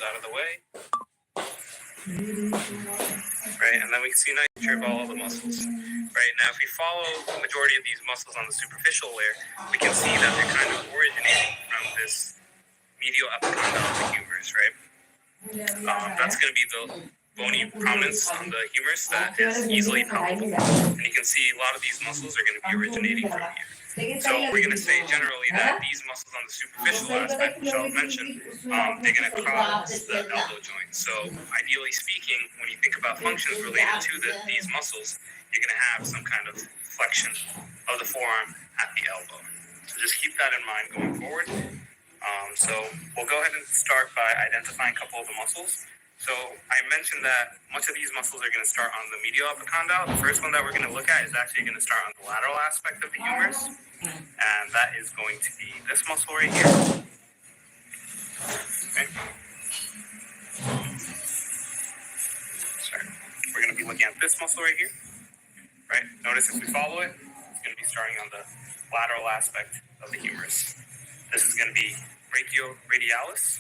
out of the way. Right, and then we can see a nice picture of all the muscles. Right, now if we follow the majority of these muscles on the superficial layer, we can see that they're kind of originating from this medial epicondyle of the humerus, right? That's going to be the bony prominence on the humerus that is easily palpable. And you can see a lot of these muscles are going to be originating from here. So we're going to say generally that these muscles on the superficial aspect, which I'll mention, they're going to cross the elbow joint. So ideally speaking, when you think about functions related to these muscles, you're going to have some kind of flexion of the forearm at the elbow. So just keep that in mind going forward. So we'll go ahead and start by identifying a couple of the muscles. So I mentioned that much of these muscles are going to start on the medial epicondyle. The first one that we're going to look at is actually going to start on the lateral aspect of the humerus. And that is going to be this muscle right here. Okay. Sorry. We're going to be looking at this muscle right here. Right? Notice if we follow it, it's going to be starting on the lateral aspect of the humerus. This is going to be brachioradialis.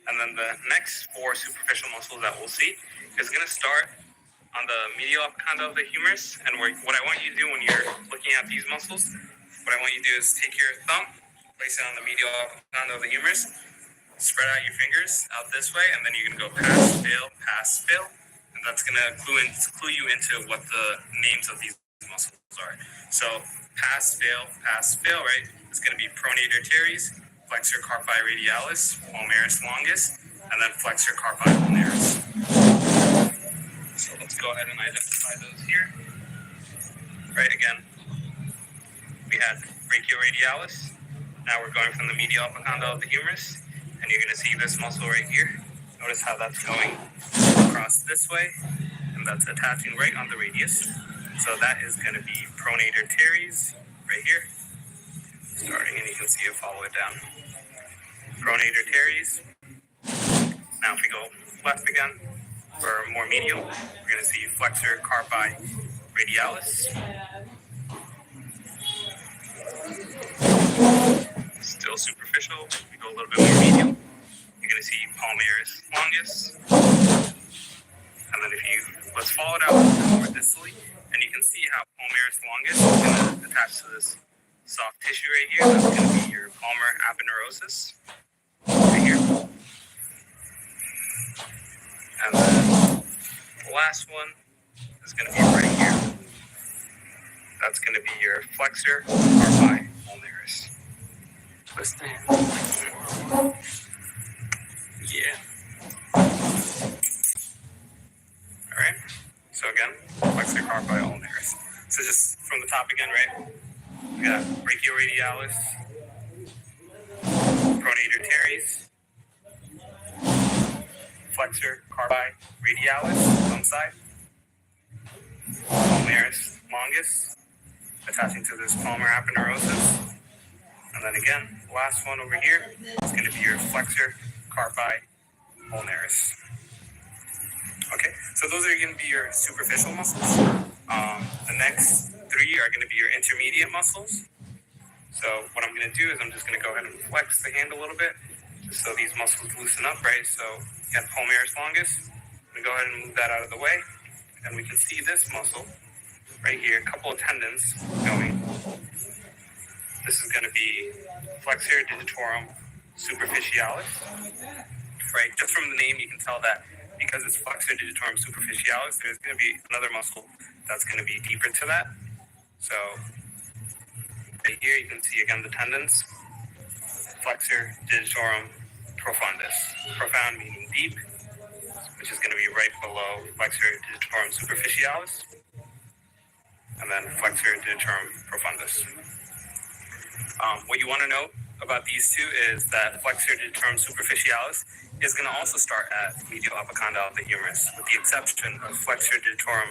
And then the next four superficial muscles that we'll see is going to start on the medial epicondyle of the humerus. And what I want you to do when you're looking at these muscles, what I want you to do is take your thumb, place it on the medial epicondyle of the humerus, spread out your fingers out this way, and then you're going to go pass, fail. And that's going to clue you into what the names of these muscles are. So pass, fail, right? It's going to be pronator teres, flexor carpi radialis, palmaris longus, and then flexor carpi ulnaris. So let's go ahead and identify those here. Right, again, we had brachioradialis. Now we're going from the medial epicondyle of the humerus, and you're going to see this muscle right here. Notice how that's going across this way, and that's attaching right on the radius. So that is going to be pronator teres right here. Starting, and you can see it follow it down. Pronator teres. Now if we go left again, for more medial, we're going to see flexor carpi radialis. Still superficial. We go a little bit more medial. You're going to see palmaris longus. And then let's follow it out more distally, and you can see how palmaris longus is going to attach to this soft tissue right here. That's going to be your palmar aponeurosis right here. And then the last one is going to be right here. That's going to be your flexor carpi ulnaris. Twist the hand. Yeah. All right. So again, flexor carpi ulnaris. So just from the top again, right? We got brachioradialis, pronator teres, flexor carpi radialis, one side, palmaris longus, attaching to this palmar aponeurosis, and then again, last one over here is going to be your flexor carpi ulnaris. Okay, so those are going to be your superficial muscles. The next three are going to be your intermediate muscles. So what I'm going to do is I'm just going to go ahead and flex the hand a little bit, just so these muscles loosen up, right? So you got palmaris longus. We go ahead and move that out of the way, and we can see this muscle right here, a couple of tendons going. This is going to be flexor digitorum superficialis, right? Just from the name, you can tell that because it's flexor digitorum superficialis, there's going to be another muscle that's going to be deeper to that. So right here, you can see again the tendons, flexor digitorum profundus. Profound meaning deep, which is going to be right below flexor digitorum superficialis, and then flexor digitorum profundus. What you want to know about these two is that flexor digitorum superficialis is going to also start at medial epicondyle of the humerus, with the exception of flexor digitorum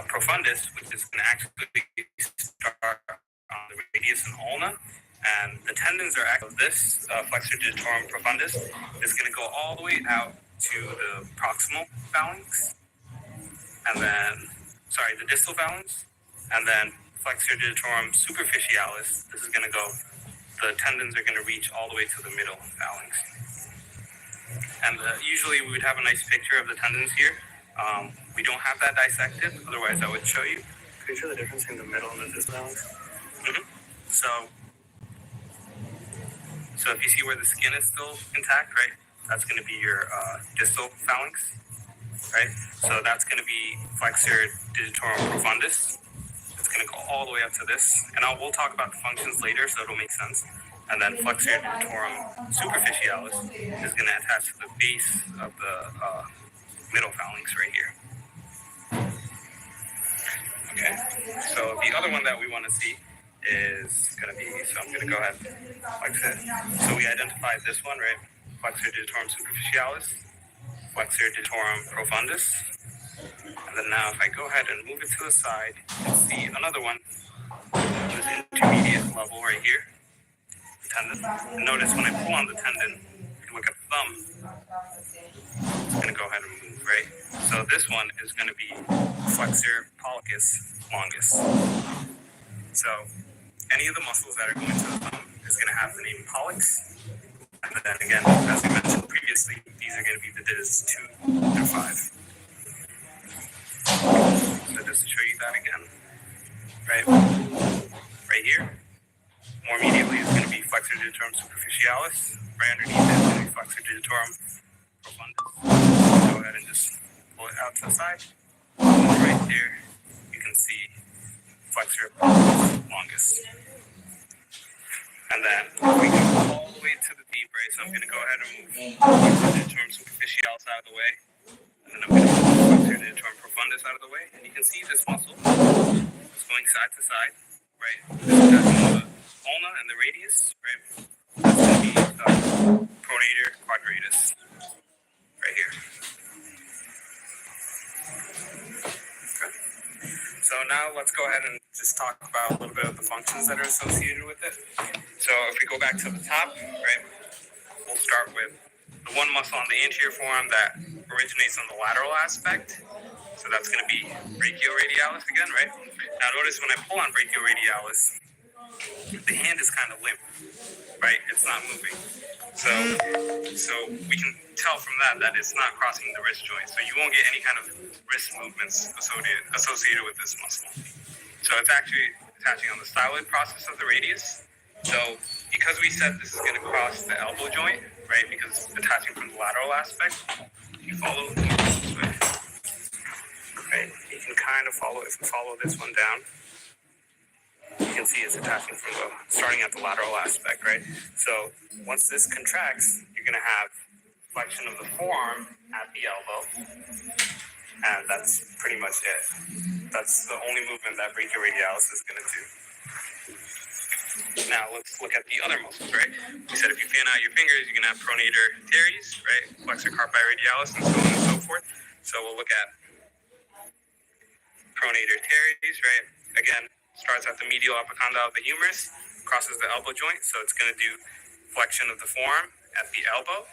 profundus, which is going to actually start on the radius and ulna, and the tendons are actually this flexor digitorum profundus is going to go all the way out to the proximal phalanx, and then the distal phalanx, and then flexor digitorum superficialis. This is going to go the tendons are going to reach all the way to the middle phalanx. And usually we would have a nice picture of the tendons here. We don't have that dissected, otherwise I would show you. Can you show the difference between the middle and the distal phalanx? So if you see where the skin is still intact, right, that's going to be your distal phalanx, right? So that's going to be flexor digitorum profundus. It's going to go all the way up to this, and we'll talk about the functions later, so it'll make sense. And then flexor digitorum superficialis is going to attach to the base of the middle phalanx right here. Okay, so the other one that we want to see is going to be, so I'm going to go ahead and flex it. So we identified this one, right? Flexor digitorum superficialis, flexor digitorum profundus. And then now if I go ahead and move it to the side, you'll see another one, this intermediate level right here, tendon. And notice when I pull on the tendon, if you look at the thumb, it's going to go ahead and move, right? So this one is going to be flexor pollicis longus. So any of the muscles that are going to the thumb is going to have the name pollex. And then again, as we mentioned previously, these are going to be the dis 2 through 5. So just to show you that again, right here, more immediately is going to be flexor digitorum superficialis. Right underneath it is going to be flexor digitorum profundus. Go ahead and just pull it out to the side. And right there, you can see flexor longus. And then we go all the way to the deep, right? So I'm going to go ahead and move flexor digitorum superficialis out of the way. And then I'm going to move flexor digitorum profundus out of the way. And you can see this muscle is going side to side, right? This is the ulna and the radius, right? That's going to be pronator quadratus, right here. Okay. So now let's go ahead and just talk about a little bit of the functions that are associated with it. So if we go back to the top, right, we'll start with the one muscle on the anterior forearm that originates on the lateral aspect. So that's going to be brachioradialis again, right? Now notice when I pull on brachioradialis, the hand is kind of limp, right? It's not moving. So we can tell from that it's not crossing the wrist joint. So you won't get any kind of wrist movements associated with this muscle. So it's actually attaching on the styloid process of the radius. So because we said this is going to cross the elbow joint, right, because it's attaching from the lateral aspect, you follow this way, right? You can kind of follow, if you follow this one down, you can see it's attaching from starting at the lateral aspect, right? So once this contracts, you're going to have flexion of the forearm at the elbow, and that's pretty much it. That's the only movement that brachioradialis is going to do. Now let's look at the other muscles, right? We said if you fan out your fingers, you're going to have pronator teres, right? Flexor carpi radialis, and so on and so forth. So we'll look at pronator teres, right? Again, starts at the medial epicondyle of the humerus, crosses the elbow joint, so it's going to do flexion of the forearm at the elbow.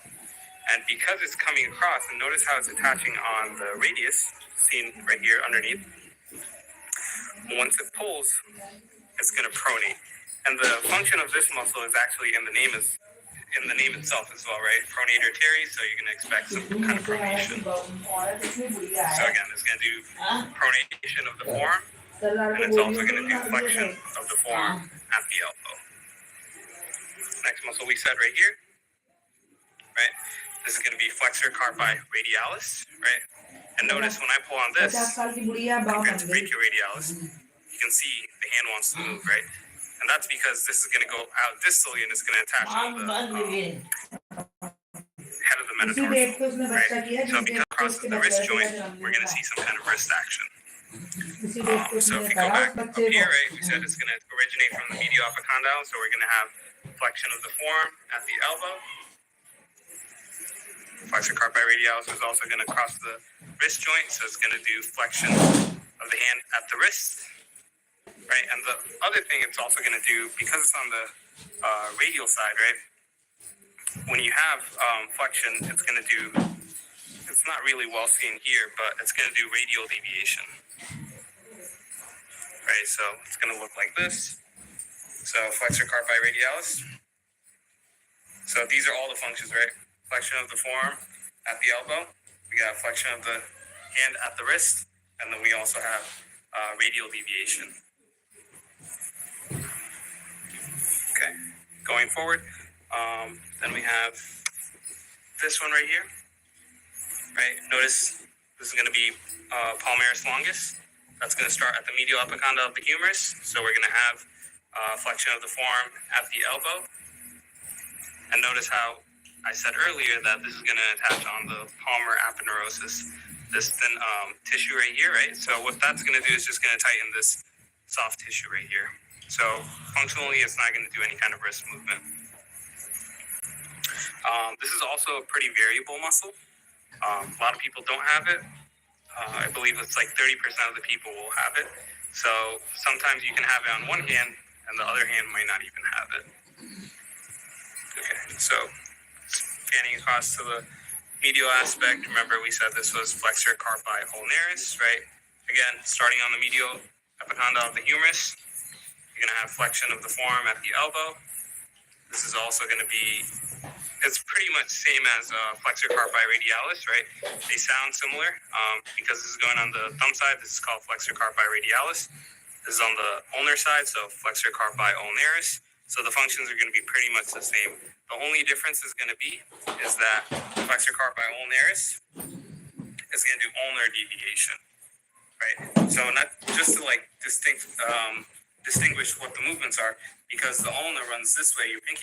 And because it's coming across, and notice how it's attaching on the radius, seen right here underneath, once it pulls, it's going to pronate. And the function of this muscle is actually in the name itself as well, right? Pronator teres, so you're going to expect some kind of pronation. So again, it's going to do pronation of the forearm, and it's also going to do flexion of the forearm at the elbow. Next muscle we said right here, right? This is going to be flexor carpi radialis, right? And notice when I pull on this, compared to brachioradialis, you can see the hand wants to move, right? And that's because this is going to go out distally and it's going to attach on the head of the metatarsal, right? So because it crosses the wrist joint, we're going to see some kind of wrist action. So if you go back up here, right, we said it's going to originate from the medial epicondyle, so we're going to have flexion of the forearm at the elbow. Flexor carpi radialis is also going to cross the wrist joint, so it's going to do flexion of the hand at the wrist, right? And the other thing it's also going to do, because it's on the radial side, right, when you have flexion, it's going to do, it's not really well seen here, but it's going to do radial deviation. Right, so it's going to look like this. So flexor carpi radialis, So these are all the functions, right? Flexion of the forearm at the elbow. We got flexion of the hand at the wrist. And then we also have radial deviation. Okay, going forward. Then we have this one right here. Right, notice this is going to be palmaris longus. That's going to start at the medial epicondyle of the humerus. So we're going to have flexion of the forearm at the elbow. And notice how I said earlier that this is going to attach on the palmar aponeurosis, this thin tissue right here, right? So what that's going to do is just going to tighten this soft tissue right here. So functionally, it's not going to do any kind of wrist movement. This is also a pretty variable muscle. A lot of people don't have it. I believe it's like 30% of the people will have it. So sometimes you can have it on one hand and the other hand might not even have it. Okay, so fanning across to the medial aspect. Remember we said this was flexor carpi ulnaris, right? Again, starting on the medial epicondyle of the humerus, you're going to have flexion of the forearm at the elbow. This is also going to be, it's pretty much same as flexor carpi radialis, right? They sound similar because this is going on the thumb side. This is called flexor carpi radialis. This is on the ulnar side, so flexor carpi ulnaris. So the functions are going to be pretty much the same. The only difference is going to be is that flexor carpi ulnaris is going to do ulnar deviation, right? So not just to like distinguish what the movements are, because the ulnar runs this way, your pinky